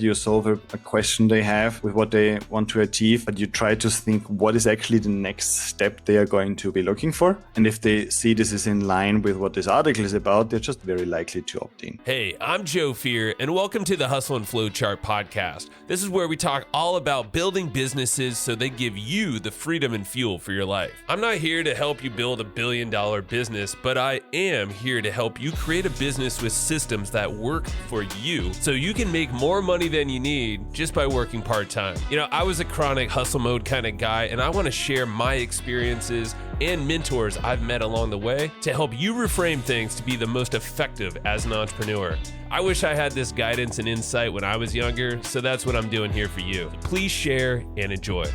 you solve a question they have with what they want to achieve, but you try to think what is actually the next step they are going to be looking for. And if they see this is in line with what this article is about, they're just very likely to opt in. Hey, I'm Joe Fier, and welcome to the Hustle and Flowchart podcast. This is where we talk all about building businesses so they give you the freedom and fuel for your life. I'm not here to help you build a billion-dollar business, but I am here to help you create a business with systems that work for you so you can make more money than you need just by working part-time. You know, I was a chronic hustle mode kind of guy, and I want to share my experiences and mentors I've met along the way to help you reframe things to be the most effective as an entrepreneur. I wish I had this guidance and insight when I was younger, so that's what I'm doing here for you. Please share and enjoy.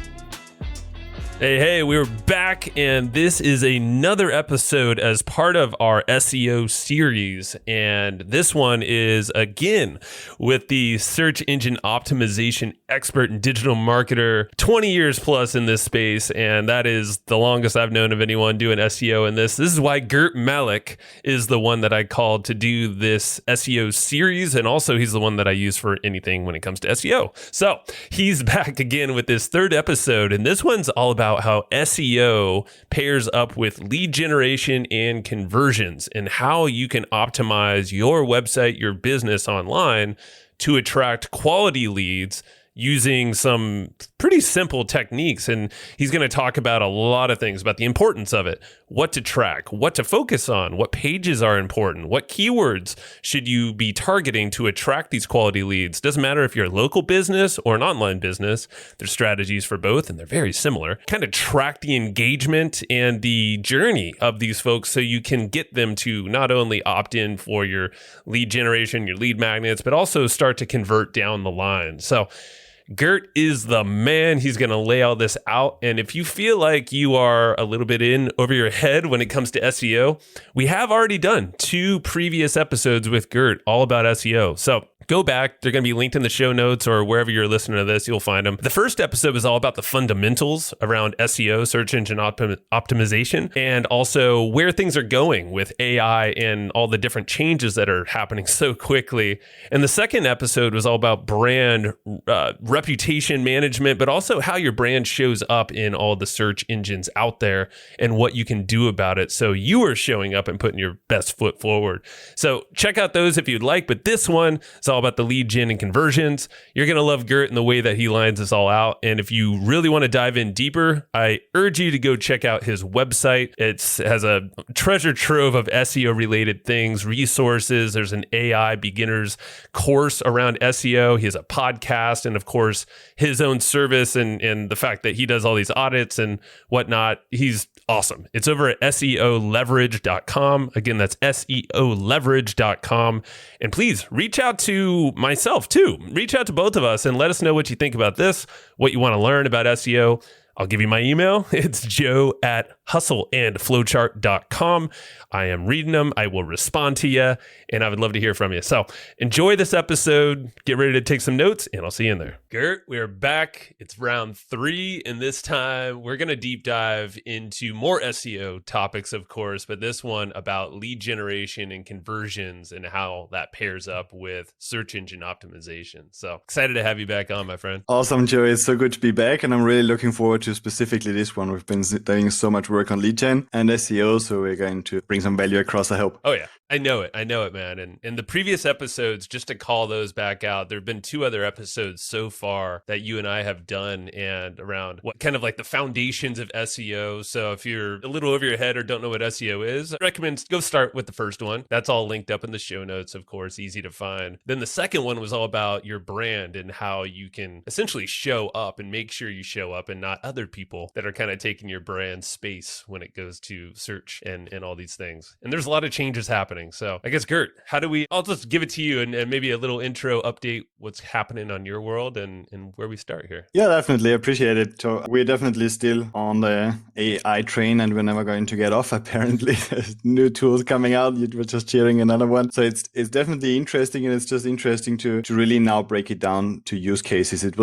Hey, we're back, and this is another episode as part of our SEO series, and this one is, again, with the search engine optimization expert and digital marketer, 20 years plus in this space, and that is the longest I've known of anyone doing SEO in this. This is why Gert Mellak is the one that I called to do this SEO series, and also he's the one that I use for anything when it comes to SEO. So he's back again with this third episode, and this one's all about how SEO pairs up with lead generation and conversions and how you can optimize your website, your business online to attract quality leads using some pretty simple techniques. And he's going to talk about a lot of things about the importance of it, what to track, what to focus on, what pages are important, what keywords should you be targeting to attract these quality leads. Doesn't matter if you're a local business or an online business, there's strategies for both and they're very similar. Kind of track the engagement and the journey of these folks so you can get them to not only opt in for your lead generation, your lead magnets, but also start to convert down the line. So Gert is the man. He's going to lay all this out. And if you feel like you are a little bit in over your head when it comes to SEO, we have already done 2 previous episodes with Gert all about SEO. So go back. They're going to be linked in the show notes or wherever you're listening to this, you'll find them. The first episode was all about the fundamentals around SEO, search engine optimization, and also where things are going with AI and all the different changes that are happening so quickly. And the second episode was all about brand reputation management, but also how your brand shows up in all the search engines out there and what you can do about it so you are showing up and putting your best foot forward. So check out those if you'd like, but this one is all about the lead gen and conversions. You're going to love Gert and the way that he lines this all out. And if you really want to dive in deeper, I urge you to go check out his website. It has a treasure trove of SEO related things, resources. There's an AI beginners course around SEO. He has a podcast and of course his own service and the fact that he does all these audits and whatnot. He's awesome. It's over at SEOleverage.com. Again, that's SEOleverage.com. And please reach out to myself too. Reach out to both of us and let us know what you think about this, what you want to learn about SEO. I'll give you my email. It's joe@hustleandflowchart.com. I am reading them. I will respond to you, and I would love to hear from you. So enjoy this episode. Get ready to take some notes, and I'll see you in there. Gert, we are back. It's round 3, and this time we're going to deep dive into more SEO topics, of course, but this one about lead generation and conversions and how that pairs up with search engine optimization. So excited to have you back on, my friend. Awesome, Joe. It's so good to be back, and I'm really looking forward to specifically this one. We've been doing so much work on lead gen and SEO, so we're going to bring some value across, I hope. Oh yeah, I know it, man. And in the previous episodes, just to call those back out, there have been 2 other episodes so far that you and I have done and around what kind of like the foundations of SEO. So if you're a little over your head or don't know what SEO is, I recommend go start with the first one. That's all linked up in the show notes, of course, easy to find. Then the second one was all about your brand and how you can essentially show up and make sure you show up and not other people that are kind of taking your brand space when it goes to search and all these things. And there's a lot of changes happening. So I guess, Gert, I'll just give it to you and maybe a little intro update what's happening on your world and where we start here. Yeah, definitely. Appreciate it. So we're definitely still on the AI train and we're never going to get off, apparently. There's new tools coming out. You were just sharing another one. So it's definitely interesting, and it's just interesting to really now break it down to use cases. It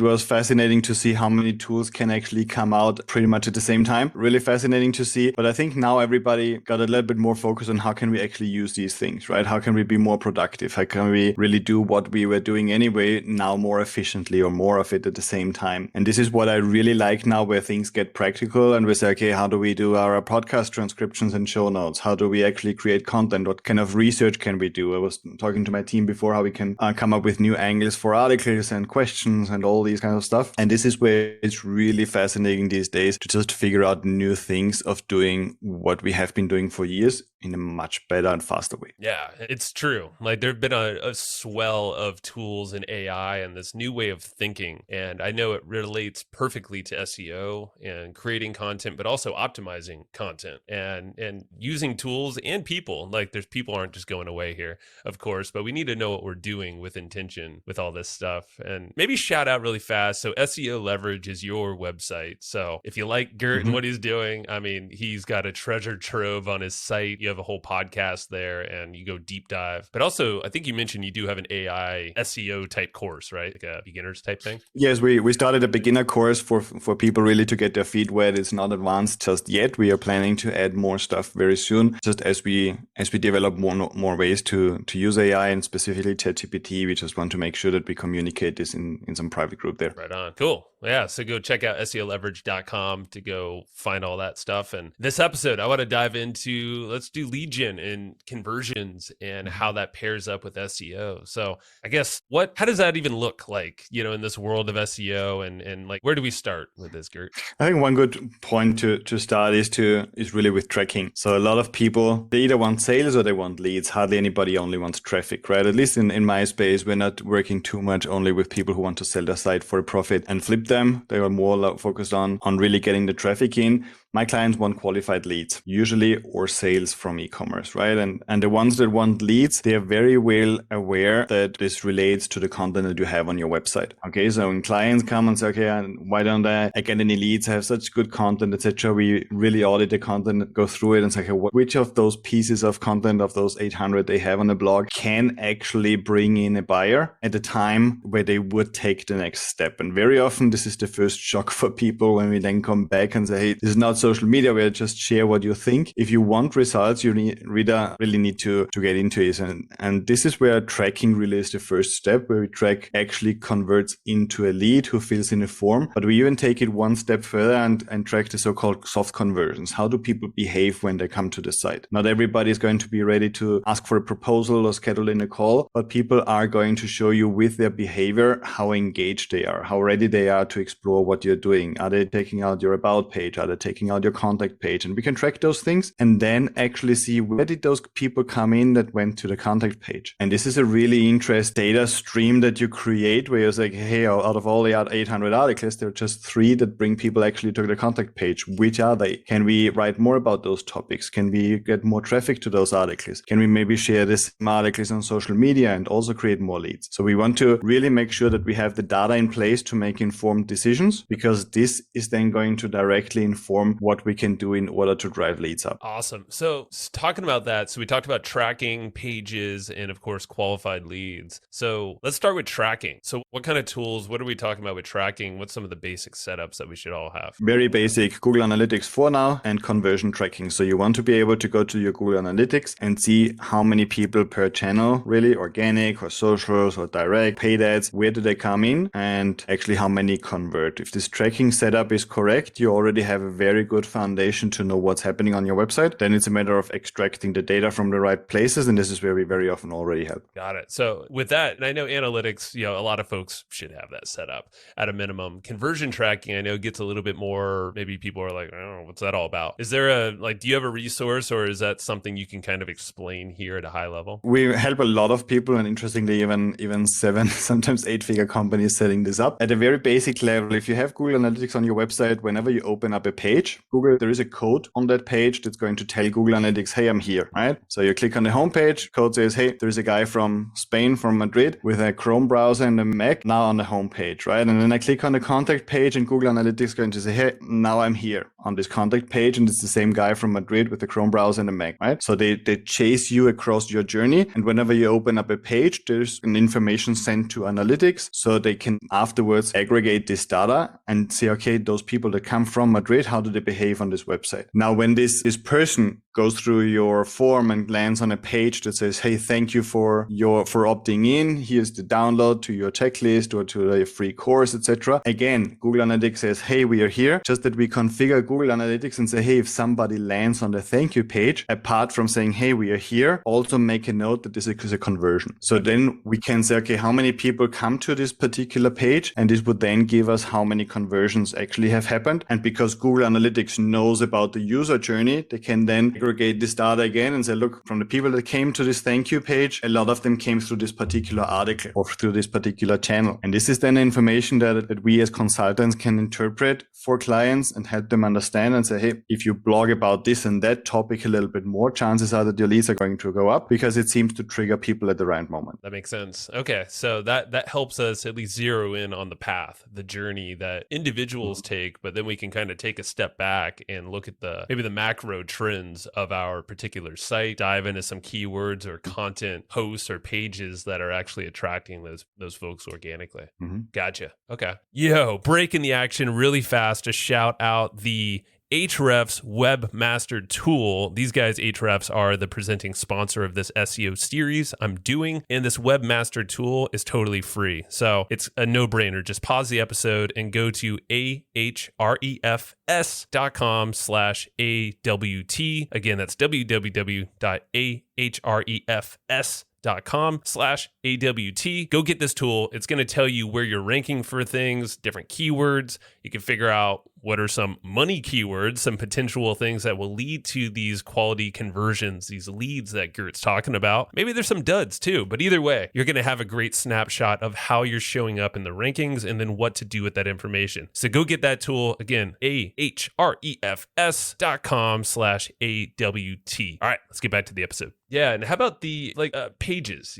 was fascinating to see how many tools can actually come out pretty much at the same time. Really fascinating to see. But I think now everybody got a little bit more focus on how can we actually actually use these things, right? How can we be more productive? How can we really do what we were doing anyway now more efficiently or more of it at the same time? And this is what I really like now, where things get practical and we say, okay, how do we do our podcast transcriptions and show notes? How do we actually create content? What kind of research can we do? I was talking to my team before how we can come up with new angles for articles and questions and all these kind of stuff. And this is where it's really fascinating these days to just figure out new things of doing what we have been doing for years in a much better and faster way. Yeah, it's true. Like there've been a swell of tools in AI and this new way of thinking. And I know it relates perfectly to SEO and creating content, but also optimizing content and using tools and people. Like there's people aren't just going away here, of course, but we need to know what we're doing with intention with all this stuff. And maybe shout out really fast. So SEO Leverage is your website. So if you like Gert and what he's doing, I mean, he's got a treasure trove on his site. You have a whole podcast there and you go deep dive. But also, I think you mentioned you do have an AI SEO type course, right? Like a beginner's type thing? Yes, we started a beginner course for people really to get their feet wet. It's not advanced just yet. We are planning to add more stuff very soon, just as we develop more ways to use AI and specifically ChatGPT. We just want to make sure that we communicate this in some private group there. Right on. Cool. Yeah. So go check out SEOleverage.com to go find all that stuff. And this episode, I want to dive into, let's do lead gen and conversions and how that pairs up with SEO. So I guess how does that even look like, in this world of SEO and like, where do we start with this, Gert? I think one good point to start is really with tracking. So a lot of people, they either want sales or they want leads. Hardly anybody only wants traffic, right? At least in my space, we're not working too much only with people who want to sell their site for a profit and flip them. They are more focused on really getting the traffic in. My clients want qualified leads, usually, or sales from e-commerce, right? And the ones that want leads, they are very well aware that this relates to the content that you have on your website. Okay, so when clients come and say, okay, why don't I get any leads? I have such good content, etc. We really audit the content, go through it and say, okay, which of those pieces of content of those 800 they have on the blog can actually bring in a buyer at the time where they would take the next step? And very often this is the first shock for people when we then come back and say, hey, this is not social media where you just share what you think. If you want results, you really need to get into it. And this is where tracking really is the first step, where we track actually converts into a lead who fills in a form. But we even take it one step further and track the so-called soft conversions. How do people behave when they come to the site? Not everybody is going to be ready to ask for a proposal or schedule in a call, but people are going to show you with their behavior how engaged they are, how ready they are to explore what you're doing. Are they taking out your about page? Are they taking out your contact page? And we can track those things and then actually see where did those people come in that went to the contact page. And this is a really interesting data stream that you create where you're like, hey, out of all the 800 articles, there are just 3 that bring people actually to the contact page. Which are they? Can we write more about those topics? Can we get more traffic to those articles? Can we maybe share this articles on social media and also create more leads? So we want to really make sure that we have the data in place to make informed decisions, because this is then going to directly inform what we can do in order to drive leads up. Awesome. So talking about that, so we talked about tracking pages and of course qualified leads. So let's start with tracking. So what kind of tools, what are we talking about with tracking? What's some of the basic setups that we should all have? Very basic Google Analytics for now and conversion tracking. So you want to be able to go to your Google Analytics and see how many people per channel, really organic or socials or direct, paid ads, where do they come in and actually how many convert. If this tracking setup is correct, you already have a very good foundation to know what's happening on your website. Then it's a matter of extracting the data from the right places. And this is where we very often already help. Got it. So with that, and I know analytics, a lot of folks should have that set up at a minimum. Conversion tracking, I know gets a little bit more, maybe people are like, oh, what's that all about? Is there do you have a resource or is that something you can kind of explain here at a high level? We help a lot of people, and interestingly, even 7, sometimes 8-figure companies setting this up. At a very basic level, if you have Google Analytics on your website, whenever you open up a page, there is a code on that page that's going to tell Google Analytics, hey, I'm here, right? So you click on the homepage, code says, hey, there's a guy from Spain, from Madrid, with a Chrome browser and a Mac, now on the homepage, right? And then I click on the contact page and Google Analytics is going to say, hey, now I'm here on this contact page, and it's the same guy from Madrid with the Chrome browser and a Mac, right? So they chase you across your journey, and whenever you open up a page, there's an information sent to Analytics, so they can afterwards aggregate this data and say, okay, those people that come from Madrid, how do they behave on this website. Now, when this person goes through your form and lands on a page that says, hey, thank you for opting in. Here's the download to your checklist or to a free course, etc. Again, Google Analytics says, hey, we are here. Just that we configure Google Analytics and say, hey, if somebody lands on the thank you page, apart from saying, hey, we are here, also make a note that this is a conversion. So then we can say, okay, how many people come to this particular page? And this would then give us how many conversions actually have happened. And because Google Analytics knows about the user journey, they can then aggregate this data again and say, look, from the people that came to this thank you page, a lot of them came through this particular article or through this particular channel. And this is then information that we as consultants can interpret for clients and help them understand and say, hey, if you blog about this and that topic a little bit more, chances are that your leads are going to go up because it seems to trigger people at the right moment. That makes sense. Okay. So that helps us at least zero in on the path, the journey that individuals take, but then we can kind of take a step back and look at maybe the macro trends of our particular site, dive into some keywords or content posts or pages that are actually attracting those folks organically. Gotcha. Okay. Yo, breaking the action really fast to shout out the Ahrefs Webmaster Tool. These guys, Ahrefs, are the presenting sponsor of this SEO series I'm doing, and this Webmaster Tool is totally free. So it's a no-brainer. Just pause the episode and go to ahrefs.com/AWT. Again, that's www.ahrefs.com/AWT. Go get this tool. It's going to tell you where you're ranking for things, different keywords. You can figure out what are some money keywords, some potential things that will lead to these quality conversions, these leads that Gert's talking about. Maybe there's some duds too, but either way, you're going to have a great snapshot of how you're showing up in the rankings and then what to do with that information. So go get that tool. Again, ahrefs.com/AWT. All right, let's get back to the episode. Yeah, and how about the pages?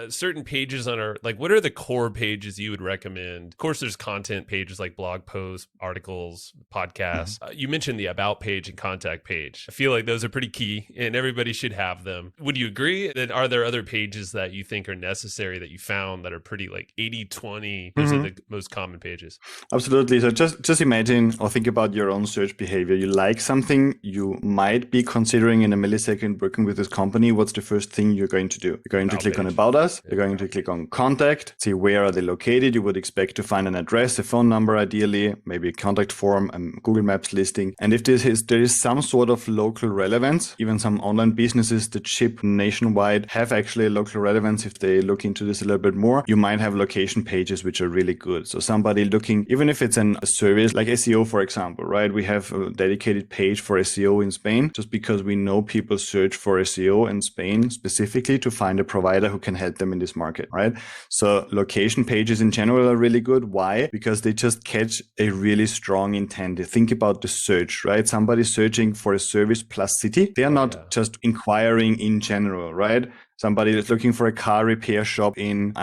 Certain pages on our, what are the core pages you would recommend? Of course, there's content pages like blog posts, articles, podcasts. You mentioned the about page and contact page. I feel like those are pretty key and everybody should have them. Would you agree? That are there other pages that you think are necessary that you found that are pretty 80-20? Those are the most common pages. Absolutely. So just imagine or think about your own search behavior. You like something, you might be considering in a millisecond working with this company. What's the first thing you're going to do? You're going to click on About Us. You're going to click on Contact, see where are they located. You would expect to find an address, a phone number ideally, maybe a contact form, a Google Maps listing. And if there is some sort of local relevance, even some online businesses that ship nationwide have actually a local relevance. If they look into this a little bit more, you might have location pages which are really good. So somebody looking, even if it's a service like SEO, for example, right? We have a dedicated page for SEO in Spain just because we know people search for SEO in Spain specifically to find a provider who can help them in this market, right? So location pages in general are really good. Why? Because they just catch a really strong intent. They think about the search, right? Somebody searching for a service plus city. They are not just inquiring in general, right? Somebody that's looking for a car repair shop in,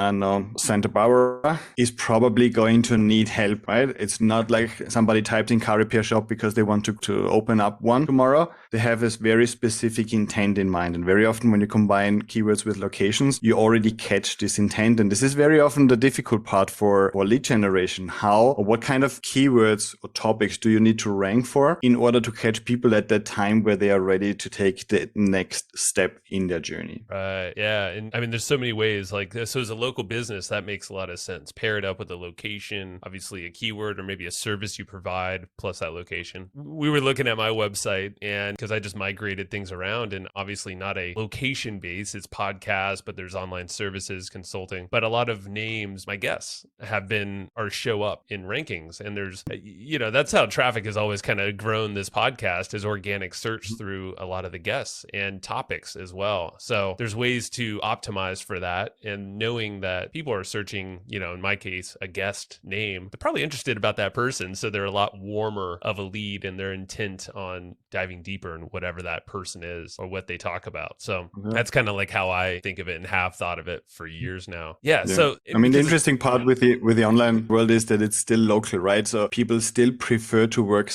Santa Barbara is probably going to need help, right? It's not like somebody typed in car repair shop because they want to open up one tomorrow. They have this very specific intent in mind. And very often when you combine keywords with locations, you already catch this intent. And this is very often the difficult part for lead generation. How or what kind of keywords or topics do you need to rank for in order to catch people at that time where they are ready to take the next step in their journey? Right. Yeah. And I mean, there's so many ways so as a local business, that makes a lot of sense. Pair it up with a location, obviously a keyword or maybe a service you provide plus that location. We were looking at my website and because I just migrated things around and obviously not a location base, it's podcast, but there's online services, consulting, but a lot of names, my guess show up in rankings. And there's, that's how traffic has always kind of grown this podcast is organic search through a lot of the guests and topics as well. So there's ways to optimize for that and knowing that people are searching, in my case, a guest name, they're probably interested about that person. So they're a lot warmer of a lead and their intent on diving deeper in whatever that person is or what they talk about. So that's kind of how I think of it and have thought of it for years now. Yeah. So the interesting part with the online world is that it's still local, right? So people still prefer to work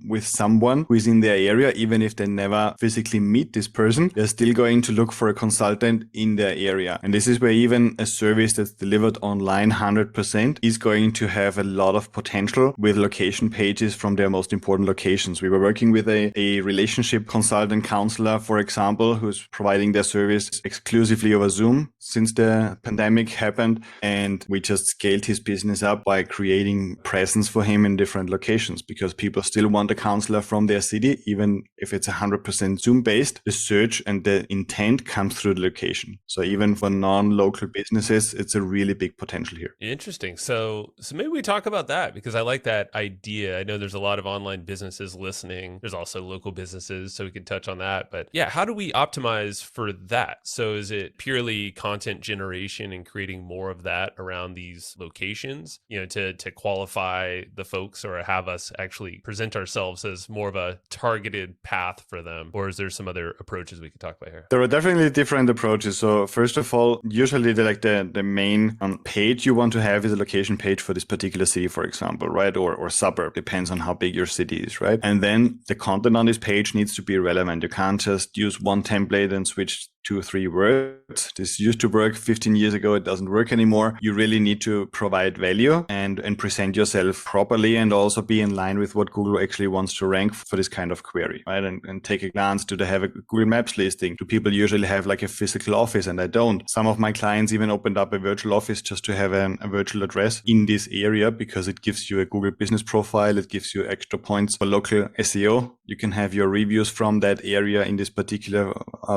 with someone who is in their area, even if they never physically meet this person. They're still going to look for a consultant content in their area. And this is where even a service that's delivered online 100% is going to have a lot of potential with location pages from their most important locations. We were working with a relationship consultant counselor, for example, who's providing their service exclusively over Zoom since the pandemic happened. And we just scaled his business up by creating presence for him in different locations, because people still want a counselor from their city, even if it's 100% Zoom based. The search and the intent comes through the location. So even for non-local businesses, it's a really big potential here. Interesting. So maybe we talk about that, because I like that idea. I know there's a lot of online businesses listening. There's also local businesses, so we can touch on that. But yeah, how do we optimize for that? So is it purely content generation and creating more of that around these locations, to qualify the folks, or have us actually present ourselves as more of a targeted path for them? Or is there some other approaches we could talk about here? There are definitely different approaches. So first of all, usually the main page you want to have is a location page for this particular city, for example, right? Or suburb, depends on how big your city is, right? And then the content on this page needs to be relevant. You can't just use one template and switch 2 or 3 words. This used to work 15 years ago. It doesn't work anymore. You really need to provide value and present yourself properly, and also be in line with what Google actually wants to rank for this kind of query, right? And take a glance. Do they have a Google Maps listing? Do people usually have like a physical office? And I don't. Some of my clients even opened up a virtual office just to have a virtual address in this area, because it gives you a Google business profile. It gives you extra points for local SEO. You can have your reviews from that area in this particular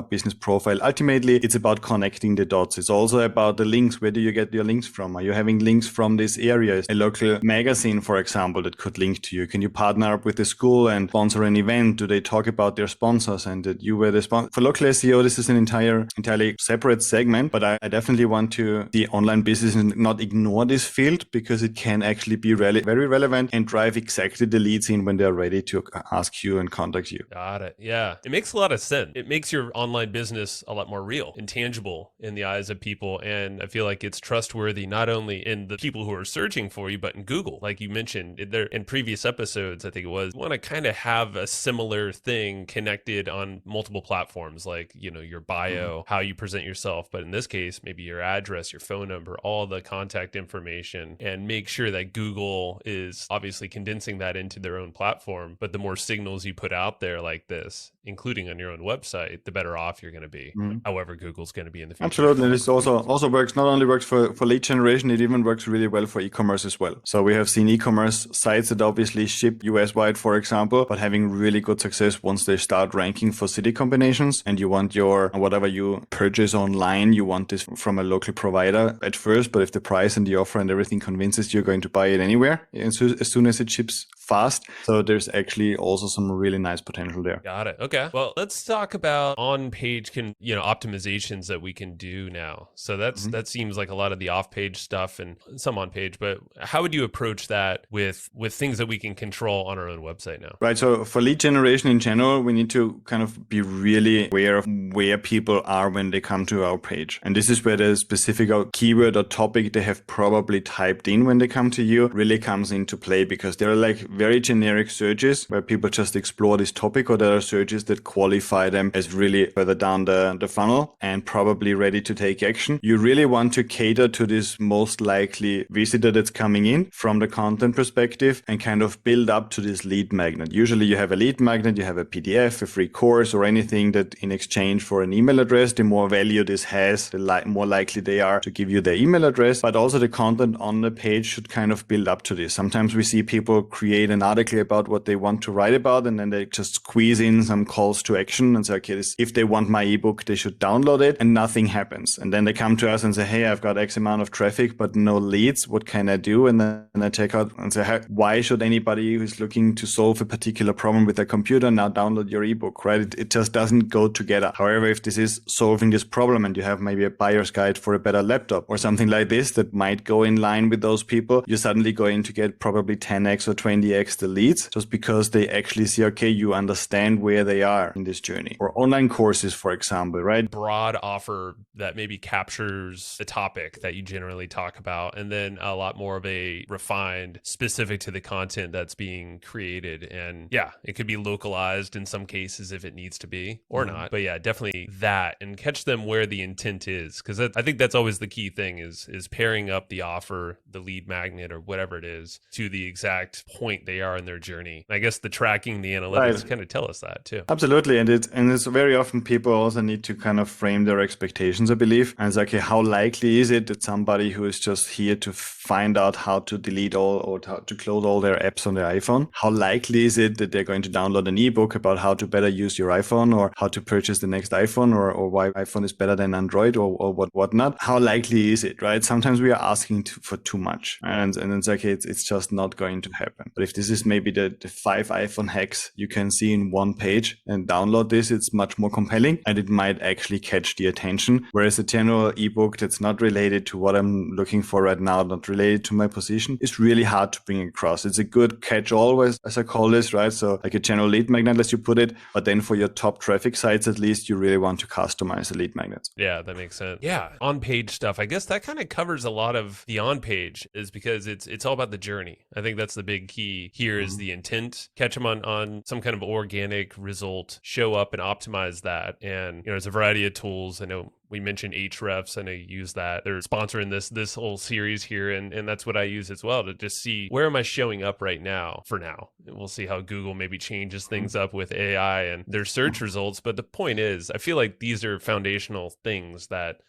business profile. Ultimately, it's about connecting the dots. It's also about the links. Where do you get your links from? Are you having links from this area? A local magazine, for example, that could link to you. Can you partner up with the school and sponsor an event? Do they talk about their sponsors and that you were the sponsor? For local SEO, this is an entirely separate segment, but I definitely want to see online business and not ignore this field, because it can actually be very relevant and drive exactly the leads in when they're ready to ask you and contact you. Got it. Yeah. It makes a lot of sense. It makes your online business a lot more real and tangible in the eyes of people. And I feel like it's trustworthy, not only in the people who are searching for you, but in Google. Like you mentioned in previous episodes, I think it was, you want to kind of have a similar thing connected on multiple platforms, like, your bio, how you present yourself. But in this case, maybe your address, your phone number, all the contact information, and make sure that Google is obviously condensing that into their own platform. But the more signals you put out there like this, including on your own website, the better off you're going to be. However, Google's going to be in the future. Absolutely. This also works, not only works for lead generation, it even works really well for e-commerce as well. So we have seen e-commerce sites that obviously ship US wide, for example, but having really good success once they start ranking for city combinations, and you want your, whatever you purchase online, you want this from a local provider at first, but if the price and the offer and everything convinces you're going to buy it anywhere, as soon as it ships fast. So there's actually also some really nice potential there. Got it. Okay. Well, let's talk about on-page optimizations that we can do now. So that seems like a lot of the off-page stuff and some on-page, but how would you approach that with things that we can control on our own website now? Right. So for lead generation in general, we need to kind of be really aware of where people are when they come to our page. And this is where the specific keyword or topic they have probably typed in when they come to you really comes into play, because there are like very generic searches where people just explore this topic, or there are searches that qualify them as really further down the funnel and probably ready to take action. You really want to cater to this most likely visitor that's coming in from the content perspective and kind of build up to this lead magnet. Usually you have a lead magnet, you have a PDF, a free course, or anything that in exchange for an email address, the more value this has, the more likely they are to give you their email address. But also the content on the page should kind of build up to this. Sometimes we see people create an article about what they want to write about, and then they just squeeze in some calls to action and say, okay, if they want my ebook, they should download it, and nothing happens. And then they come to us and say, hey, I've got X amount of traffic, but no leads. What can I do? And then I check out and say, hey, why should anybody who's looking to solve a particular problem with their computer now download your ebook, right? It just doesn't go together. However, if this is solving this problem and you have maybe a buyer's guide for a better laptop or something like this that might go in line with those people, you're suddenly going to get probably 10x or 20x the leads, just because they actually see, okay, you understand where they they are in this journey. Or online courses, for example, right? Broad offer that maybe captures the topic that you generally talk about, and then a lot more of a refined, specific to the content that's being created. And yeah, it could be localized in some cases if it needs to be or not. But yeah, definitely that, and catch them where the intent is. Because I think that's always the key thing is pairing up the offer, the lead magnet or whatever it is to the exact point they are in their journey. I guess the tracking, the analytics kind of tell us that too. Absolutely. And it's very often people also need to kind of frame their expectations, I believe. And it's like, okay, how likely is it that somebody who is just here to find out how to delete all or how to close all their apps on their iPhone, how likely is it that they're going to download an ebook about how to better use your iPhone or how to purchase the next iPhone or why iPhone is better than Android or whatnot? How likely is it, right? Sometimes we are asking for too much, and it's like, it's just not going to happen. But if this is maybe the 5 iPhone hacks you can see in one page and download this, it's much more compelling and it might actually catch the attention. Whereas a general ebook that's not related to what I'm looking for right now, not related to my position, is really hard to bring across. It's a good catch-all, as I call this, right? So like a general lead magnet, as you put it, but then for your top traffic sites, at least, you really want to customize the lead magnets. Yeah, that makes sense. Yeah, on-page stuff. I guess that kind of covers a lot of the on-page, is because it's all about the journey. I think that's the big key here is the intent. Catch them on some kind of organic result, show up and optimize that. And there's a variety of tools. I know we mentioned Hrefs. I know you use that. They're sponsoring this whole series here, and that's what I use as well, to just see where am I showing up right now for now. And we'll see how Google maybe changes things up with AI and their search results. But the point is, I feel like these are foundational things that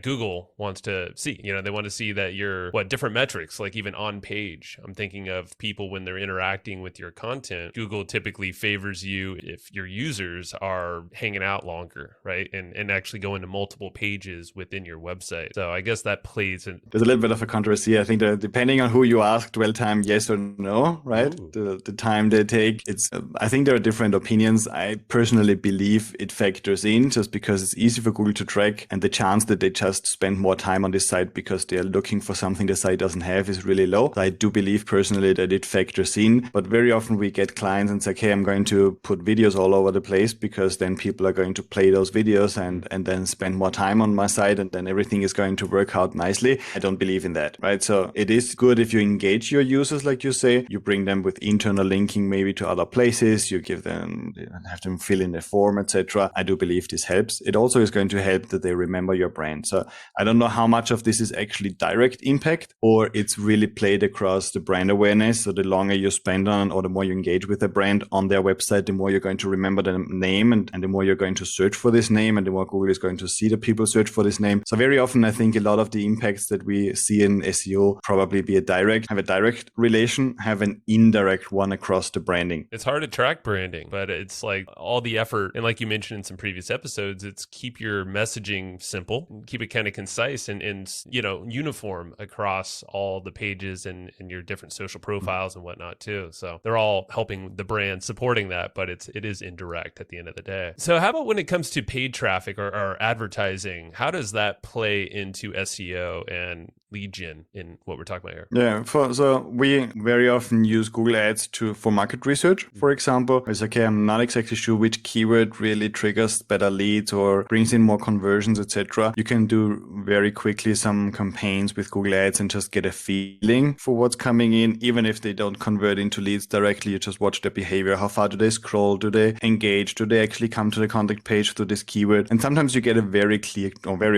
Google wants to see. They want to see that you're different metrics, like even on page. I'm thinking of people when they're interacting with your content. Google typically favors you if your users are hanging out longer, right? And actually go into multiple pages within your website. So I guess that plays in. There's a little bit of a controversy. I think that depending on who you ask, dwell time, yes or no, right? The time they take, I think there are different opinions. I personally believe it factors in just because it's easy for Google to track, and the chance that they just spend more time on this site because they're looking for something the site doesn't have is really low. So I do believe personally that it factors in, but very often we get clients and say, okay, I'm going to put videos all over the place because then people are going to play those videos and then spend more time on my site and then everything is going to work out nicely. I don't believe in that, right? So it is good if you engage your users, like you say, you bring them with internal linking maybe to other places, you have them fill in a form, etc. I do believe this helps. It also is going to help that they remember your brand. So I don't know how much of this is actually direct impact or it's really played across the brand awareness. So the longer you spend on or the more you engage with a brand on their website, the more you're going to remember the name and the more you're going to search for this name and the more Google is going to see the people search for this name. So very often, I think a lot of the impacts that we see in SEO probably have a direct relation, have an indirect one across the branding. It's hard to track branding, but it's like all the effort. And like you mentioned in some previous episodes, it's keep your messaging simple, keep it kind of concise and uniform across all the pages and your different social profiles and whatnot too. So they're all helping the brand, supporting that, but it is indirect at the end of the day. So how about when it comes to paid traffic or advertising? How does that play into SEO and lead gen in what we're talking about here? Yeah, so we very often use Google Ads for market research, for example. It's okay, I'm not exactly sure which keyword really triggers better leads or brings in more conversions, etc. You can do very quickly some campaigns with Google Ads and just get a feeling for what's coming in, even if they don't convert into leads directly. You just watch their behavior. How far do they scroll? Do they engage? Do they actually come to the contact page through this keyword? And sometimes you get very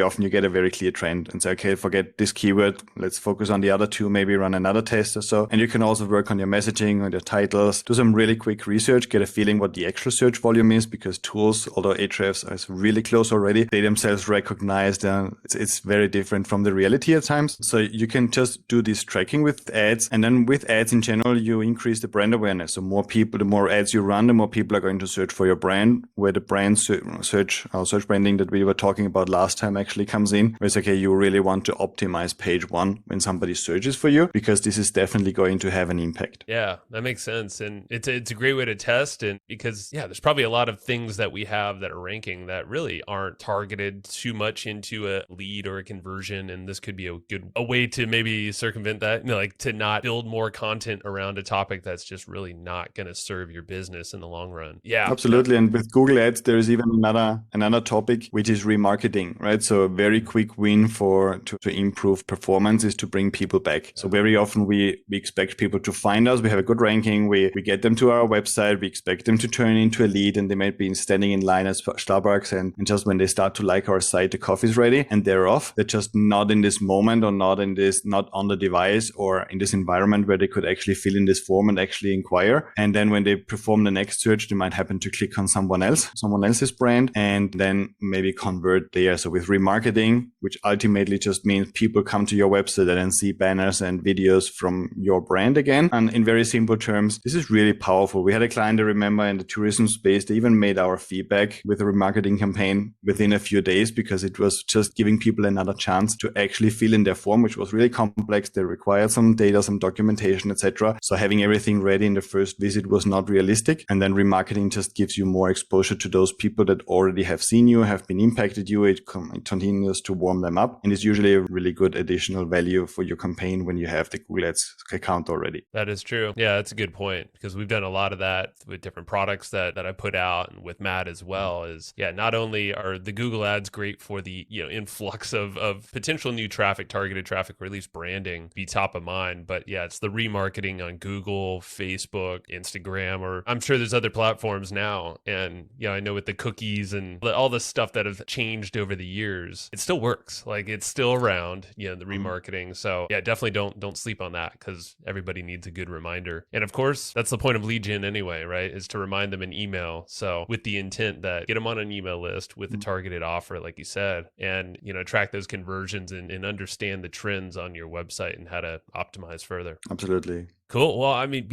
often you get a very clear trend and say, okay, forget this keyword. Let's focus on the other two, maybe run another test or so. And you can also work on your messaging, on your titles, do some really quick research, get a feeling what the actual search volume is, because tools, although Ahrefs is really close already, they themselves recognize that it's very different from the reality at times. So you can just do this tracking with ads. And then with ads in general, you increase the brand awareness. So more people, the more ads you run, the more people are going to search for your brand, where the brand search branding that we were talking about last time actually comes in. Where it's okay, you really want to optimize page page one when somebody searches for you, because this is definitely going to have an impact. Yeah, that makes sense. And it's a great way to test. And because, there's probably a lot of things that we have that are ranking that really aren't targeted too much into a lead or a conversion. And this could be a way to maybe circumvent that, like to not build more content around a topic that's just really not going to serve your business in the long run. Yeah, absolutely. And with Google Ads, there is even another topic, which is remarketing, right? So a very quick win to improve performance is to bring people back. So very often we expect people to find us. We have a good ranking. We get them to our website. We expect them to turn into a lead, and they might be standing in line at Starbucks. And just when they start to like our site, the coffee's ready and they're off. They're just not in this moment, or not on the device or in this environment where they could actually fill in this form and actually inquire. And then when they perform the next search, they might happen to click on someone else's brand, and then maybe convert there. So with remarketing, which ultimately just means people come to your website and then see banners and videos from your brand again. And in very simple terms, this is really powerful. We had a client, I remember, in the tourism space. They even made our feedback with a remarketing campaign within a few days, because it was just giving people another chance to actually fill in their form, which was really complex. They required some data, some documentation, etc. So having everything ready in the first visit was not realistic. And then remarketing just gives you more exposure to those people that already have seen you, have been impacted you. It continues to warm them up, and it's usually a really good additional value for your campaign when you have the Google Ads account already. That is true. Yeah, that's a good point, because we've done a lot of that with different products that I put out, and with Matt as well. Is not only are the Google Ads great for the influx of potential new traffic, targeted traffic, or at least branding be top of mind, but it's the remarketing on Google, Facebook, Instagram, or I'm sure there's other platforms now. And I know with the cookies and all the stuff that have changed over the years, it still works. Like, it's still around, the remarketing. So definitely don't sleep on that, because everybody needs a good reminder. And of course, that's the point of lead gen anyway, right? Is to remind them in email. So with the intent that get them on an email list with a targeted offer, like you said, and track those conversions and understand the trends on your website and how to optimize further. Absolutely. Cool. Well, I mean,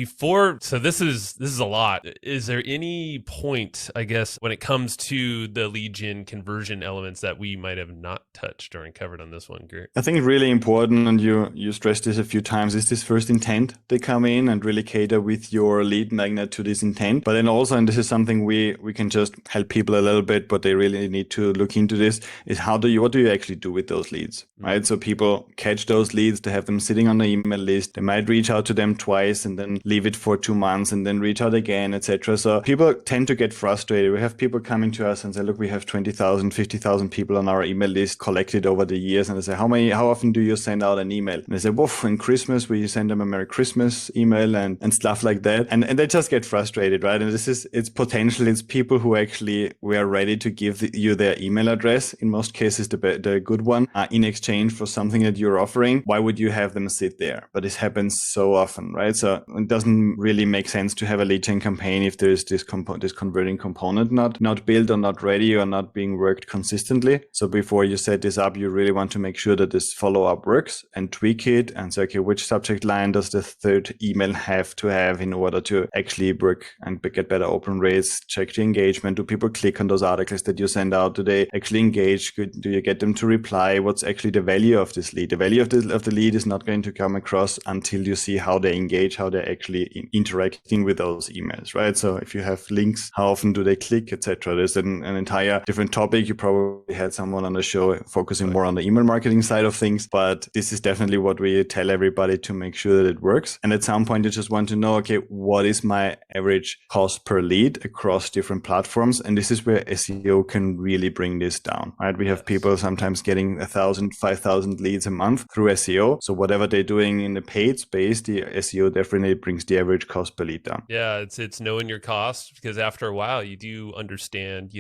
so this is a lot. Is there any point, I guess, when it comes to the lead gen conversion elements that we might have not touched or uncovered on this one, Gert? I think really important, and you stressed this a few times, is this first intent. They come in and really cater with your lead magnet to this intent. But then also, and this is something we can just help people a little bit, but they really need to look into this, is what do you actually do with those leads, right? So people catch those leads, they have them sitting on the email list. They might reach out to them twice and then leave it for 2 months and then reach out again, etc. So people tend to get frustrated. We have people coming to us and say, look, we have 20,000, 50,000 people on our email list collected over the years. And they say, how often do you send out an email? And they say, well, in Christmas, we send them a Merry Christmas email and stuff like that. And they just get frustrated, right? And it's people who actually were ready to give you their email address, in most cases, the good one, in exchange for something that you're offering. Why would you have them sit there? But this happens so often, right? So it doesn't really make sense to have a lead gen campaign if there's this converting component not built or not ready or not being worked consistently. So before you set this up, you really want to make sure that this follow-up works and tweak it and say, okay, which subject line does the third email have to have in order to actually work and get better open rates? Check the engagement. Do people click on those articles that you send out? Do they actually engage? Do you get them to reply? What's actually the value of this lead? The value of the lead is not going to come across until you see how they engage, how they're actually interacting with those emails, right? So if you have links, how often do they click, etc. There's an entire different topic. You probably had someone on the show focusing more on the email marketing side of things, but this is definitely what we tell everybody to make sure that it works. And at some point, you just want to know, okay, what is my average cost per lead across different platforms? And this is where SEO can really bring this down, right? We have people sometimes getting 1,000, 5,000 leads a month through SEO. So whatever they're doing in the paid space, the SEO definitely brings the average cost per lead down. Yeah, it's knowing your cost, because after a while you do understand,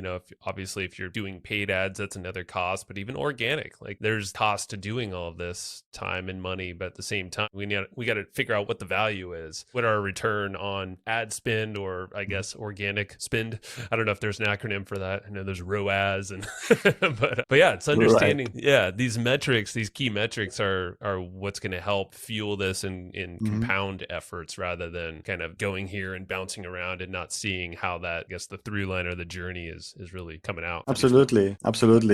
if you're doing paid ads, that's another cost, but even organic, like there's cost to doing all of this, time and money, but at the same time, we got to figure out what the value is, what our return on ad spend, or I guess organic spend. I don't know if there's an acronym for that. I know there's ROAS and but yeah, it's understanding. Right. Yeah, these metrics, these key metrics are what's going to help fuel this and compound profound efforts rather than kind of going here and bouncing around and not seeing how that, I guess, the through line or the journey is really coming out. Absolutely.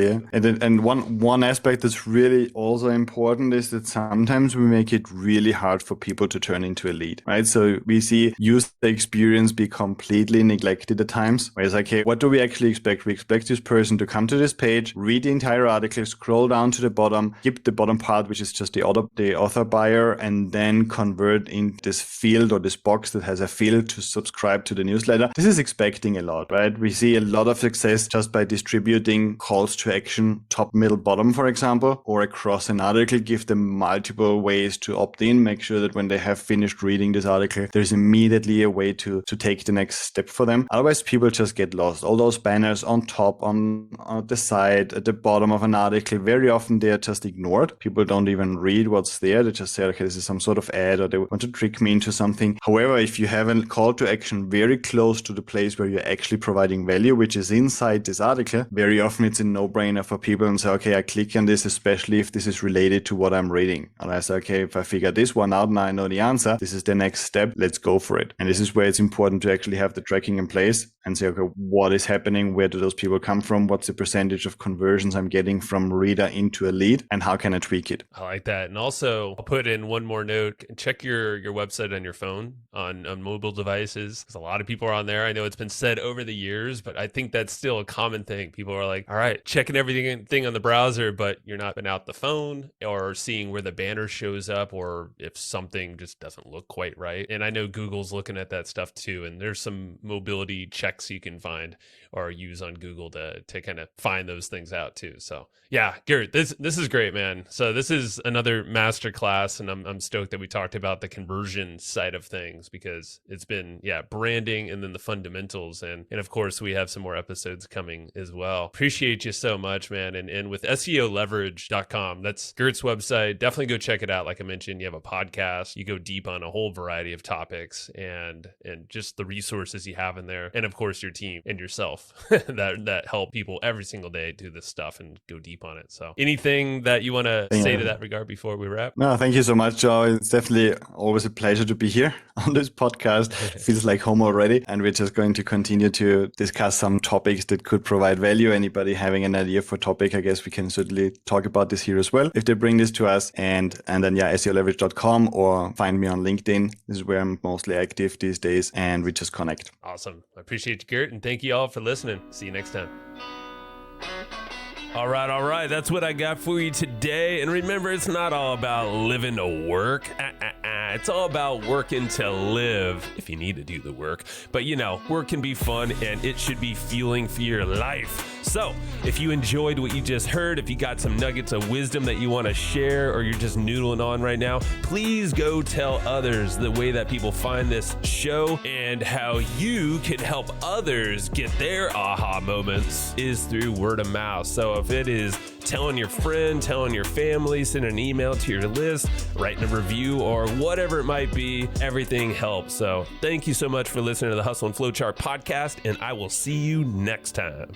Yeah. And one aspect that's really also important is that sometimes we make it really hard for people to turn into a lead, right? So we see user experience be completely neglected at times, where it's like, hey, what do we actually expect? We expect this person to come to this page, read the entire article, scroll down to the bottom, skip the bottom part, which is just the author buyer, and then convert in this field or this box that has a field to subscribe to the newsletter. This is expecting a lot, right? We see a lot of success just by distributing calls to action, top, middle, bottom, for example, or across an article, give them multiple ways to opt in, make sure that when they have finished reading this article, there's immediately a way to take the next step for them. Otherwise, people just get lost. All those banners on top, on the side, at the bottom of an article, very often they are just ignored. People don't even read what's there. They just say, okay, this is some sort of ad, or they want to trick me into something. However, if you have a call to action very close to the place where you're actually providing value, which is inside this article, very often it's a no-brainer for people and say, okay, I click on this, especially if this is related to what I'm reading. And I say, okay, if I figure this one out, now I know the answer. This is the next step. Let's go for it. And this is where it's important to actually have the tracking in place and say, okay, what is happening? Where do those people come from? What's the percentage of conversions I'm getting from reader into a lead? And how can I tweak it? I like that. And also, I'll put in one more note. Check your website on your phone, on mobile devices, because a lot of people are on there. I know it's been said over the years, but I think that's still a common thing. People are like, all right, checking everything on the browser, but you're not been out the phone or seeing where the banner shows up or if something just doesn't look quite right. And I know Google's looking at that stuff too. And there's some mobility checks you can find or use on Google to kind of find those things out too. So yeah, Gert, this is great, man. So this is another masterclass, and I'm stoked that we talked about the conversion side of things, because it's been, branding and then the fundamentals. And of course, we have some more episodes coming as well. Appreciate you so much, man. And with SEOleverage.com, that's Gert's website. Definitely go check it out. Like I mentioned, you have a podcast. You go deep on a whole variety of topics and just the resources you have in there. And of course, your team and yourself that help people every single day do this stuff and go deep on it. So anything that you want to say to that regard before we wrap? No, thank you so much, Joe. It's definitely always a pleasure to be here on this podcast. It feels like home already. And we're just going to continue to discuss some topics that could provide value. Anybody having an idea for a topic, I guess we can certainly talk about this here as well, if they bring this to us. And then, SEOleverage.com, or find me on LinkedIn. This is where I'm mostly active these days, and we just connect. Awesome. I appreciate you, Gert. And thank you all for listening. See you next time. All right. That's what I got for you today. And remember, it's not all about living to work. It's all about working to live, if you need to do the work. But work can be fun, and it should be fueling for your life. So if you enjoyed what you just heard, if you got some nuggets of wisdom that you want to share, or you're just noodling on right now, please go tell others. The way that people find this show and how you can help others get their aha moments is through word of mouth. So if it is telling your friend, telling your family, sending an email to your list, writing a review, or whatever it might be, everything helps. So thank you so much for listening to the Hustle and Flowchart podcast, and I will see you next time.